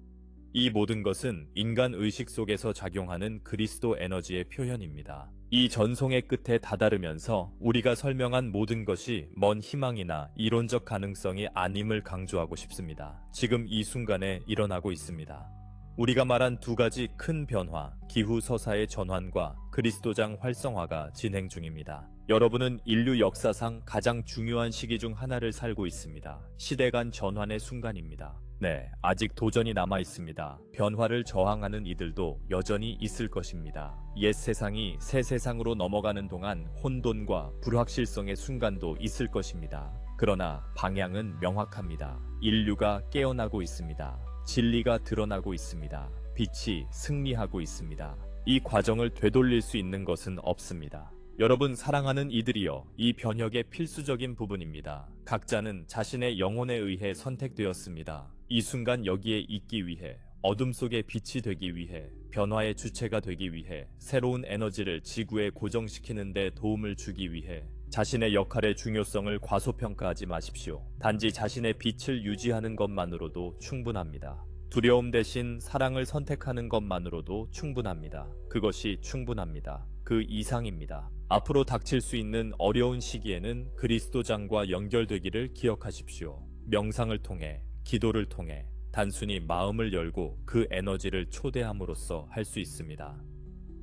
이 모든 것은 인간 의식 속에서 작용하는 그리스도 에너지의 표현입니다. 이 전송의 끝에 다다르면서 우리가 설명한 모든 것이 먼 희망이나 이론적 가능성이 아님을 강조하고 싶습니다. 지금 이 순간에 일어나고 있습니다. 우리가 말한 두 가지 큰 변화, 기후 서사의 전환과 그리스도장 활성화가 진행 중입니다. 여러분은 인류 역사상 가장 중요한 시기 중 하나를 살고 있습니다. 시대 간 전환의 순간입니다. 네, 아직 도전이 남아 있습니다. 변화를 저항하는 이들도 여전히 있을 것입니다. 옛 세상이 새 세상으로 넘어가는 동안 혼돈과 불확실성의 순간도 있을 것입니다. 그러나 방향은 명확합니다. 인류가 깨어나고 있습니다. 진리가 드러나고 있습니다. 빛이 승리하고 있습니다. 이 과정을 되돌릴 수 있는 것은 없습니다. 여러분 사랑하는 이들이여, 이 변혁의 필수적인 부분입니다. 각자는 자신의 영혼에 의해 선택되었습니다. 이 순간 여기에 있기 위해, 어둠 속의 빛이 되기 위해, 변화의 주체가 되기 위해, 새로운 에너지를 지구에 고정시키는 데 도움을 주기 위해 자신의 역할의 중요성을 과소평가하지 마십시오. 단지 자신의 빛을 유지하는 것만으로도 충분합니다. 두려움 대신 사랑을 선택하는 것만으로도 충분합니다. 그것이 충분합니다. 그 이상입니다. 앞으로 닥칠 수 있는 어려운 시기에는 그리스도장과 연결되기를 기억하십시오. 명상을 통해, 기도를 통해 단순히 마음을 열고 그 에너지를 초대함으로써 할 수 있습니다.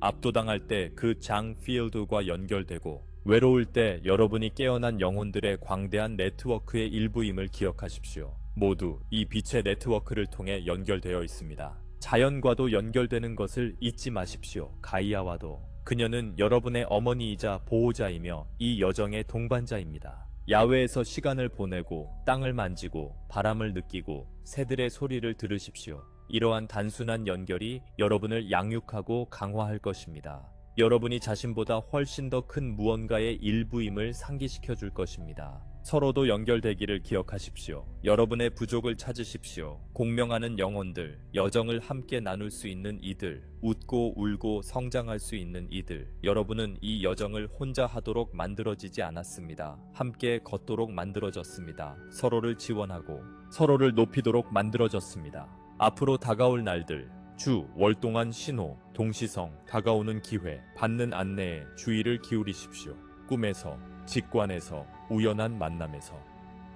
압도당할 때 그 장 필드와 연결되고, 외로울 때 여러분이 깨어난 영혼들의 광대한 네트워크의 일부임을 기억하십시오. 모두 이 빛의 네트워크를 통해 연결되어 있습니다. 자연과도 연결되는 것을 잊지 마십시오. 가이아와도. 그녀는 여러분의 어머니이자 보호자이며 이 여정의 동반자입니다. 야외에서 시간을 보내고 땅을 만지고 바람을 느끼고 새들의 소리를 들으십시오. 이러한 단순한 연결이 여러분을 양육하고 강화할 것입니다. 여러분이 자신보다 훨씬 더 큰 무언가의 일부임을 상기시켜 줄 것입니다. 서로도 연결되기를 기억하십시오. 여러분의 부족을 찾으십시오. 공명하는 영혼들, 여정을 함께 나눌 수 있는 이들, 웃고 울고 성장할 수 있는 이들. 여러분은 이 여정을 혼자 하도록 만들어지지 않았습니다. 함께 걷도록 만들어졌습니다. 서로를 지원하고 서로를 높이도록 만들어졌습니다. 앞으로 다가올 날들, 주, 월 동안 신호, 동시성, 다가오는 기회, 받는 안내에 주의를 기울이십시오. 꿈에서, 직관에서, 우연한 만남에서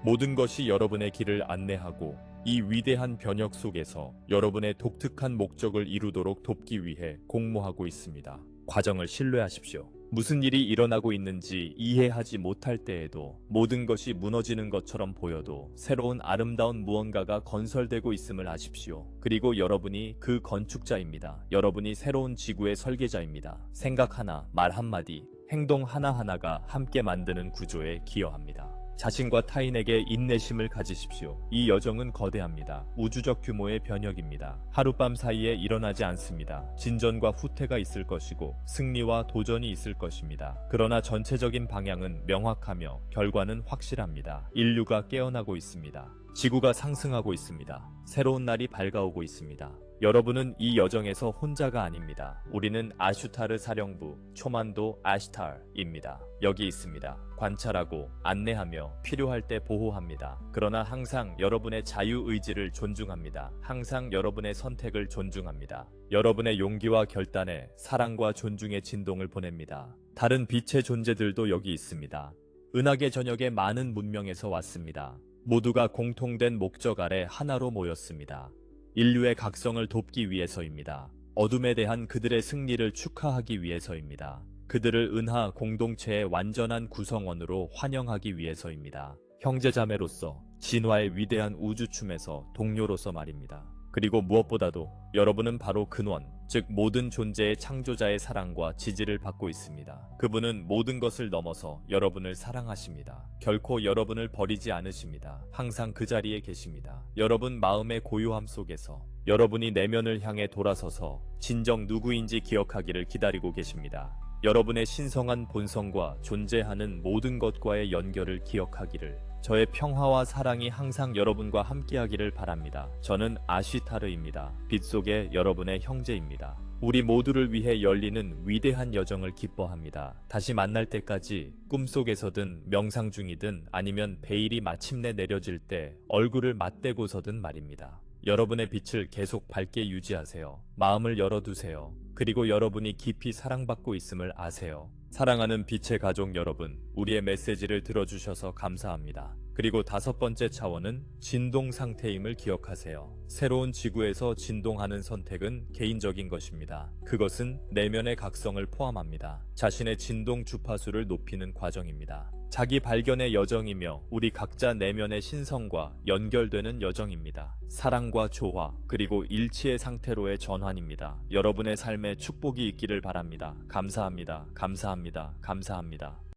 모든 것이 여러분의 길을 안내하고 이 위대한 변혁 속에서 여러분의 독특한 목적을 이루도록 돕기 위해 공모하고 있습니다. 과정을 신뢰하십시오. 무슨 일이 일어나고 있는지 이해하지 못할 때에도 모든 것이 무너지는 것처럼 보여도 새로운 아름다운 무언가가 건설되고 있음을 아십시오. 그리고 여러분이 그 건축자입니다. 여러분이 새로운 지구의 설계자입니다. 생각 하나, 말 한마디, 행동 하나하나가 함께 만드는 구조에 기여합니다. 자신과 타인에게 인내심을 가지십시오. 이 여정은 거대합니다. 우주적 규모의 변혁입니다. 하룻밤 사이에 일어나지 않습니다. 진전과 후퇴가 있을 것이고 승리와 도전이 있을 것입니다. 그러나 전체적인 방향은 명확하며 결과는 확실합니다. 인류가 깨어나고 있습니다. 지구가 상승하고 있습니다. 새로운 날이 밝아오고 있습니다. 여러분은 이 여정에서 혼자가 아닙니다. 우리는 아슈타르 사령부, 초만도 아슈탈입니다. 여기 있습니다. 관찰하고 안내하며 필요할 때 보호합니다. 그러나 항상 여러분의 자유의지를 존중합니다. 항상 여러분의 선택을 존중합니다. 여러분의 용기와 결단에 사랑과 존중의 진동을 보냅니다. 다른 빛의 존재들도 여기 있습니다. 은하계 전역의 많은 문명에서 왔습니다. 모두가 공통된 목적 아래 하나로 모였습니다. 인류의 각성을 돕기 위해서입니다. 어둠에 대한 그들의 승리를 축하하기 위해서입니다. 그들을 은하 공동체의 완전한 구성원으로 환영하기 위해서입니다. 형제자매로서 진화의 위대한 우주춤에서 동료로서 말입니다. 그리고 무엇보다도 여러분은 바로 근원, 즉 모든 존재의 창조자의 사랑과 지지를 받고 있습니다. 그분은 모든 것을 넘어서 여러분을 사랑하십니다. 결코 여러분을 버리지 않으십니다. 항상 그 자리에 계십니다. 여러분 마음의 고요함 속에서 여러분이 내면을 향해 돌아서서 진정 누구인지 기억하기를 기다리고 계십니다. 여러분의 신성한 본성과 존재하는 모든 것과의 연결을 기억하기를, 저의 평화와 사랑이 항상 여러분과 함께하기를 바랍니다. 저는 아쉬타르입니다. 빛 속의 여러분의 형제입니다. 우리 모두를 위해 열리는 위대한 여정을 기뻐합니다. 다시 만날 때까지 꿈속에서든 명상 중이든 아니면 베일이 마침내 내려질 때 얼굴을 맞대고서든 말입니다. 여러분의 빛을 계속 밝게 유지하세요. 마음을 열어두세요. 그리고 여러분이 깊이 사랑받고 있음을 아세요. 사랑하는 빛의 가족 여러분, 우리의 메시지를 들어주셔서 감사합니다. 그리고 5번째 차원은 진동 상태임을 기억하세요. 새로운 지구에서 진동하는 선택은 개인적인 것입니다. 그것은 내면의 각성을 포함합니다. 자신의 진동 주파수를 높이는 과정입니다. 자기 발견의 여정이며 우리 각자 내면의 신성과 연결되는 여정입니다. 사랑과 조화, 그리고 일치의 상태로의 전환입니다. 여러분의 삶에 축복이 있기를 바랍니다. 감사합니다. 감사합니다. 감사합니다.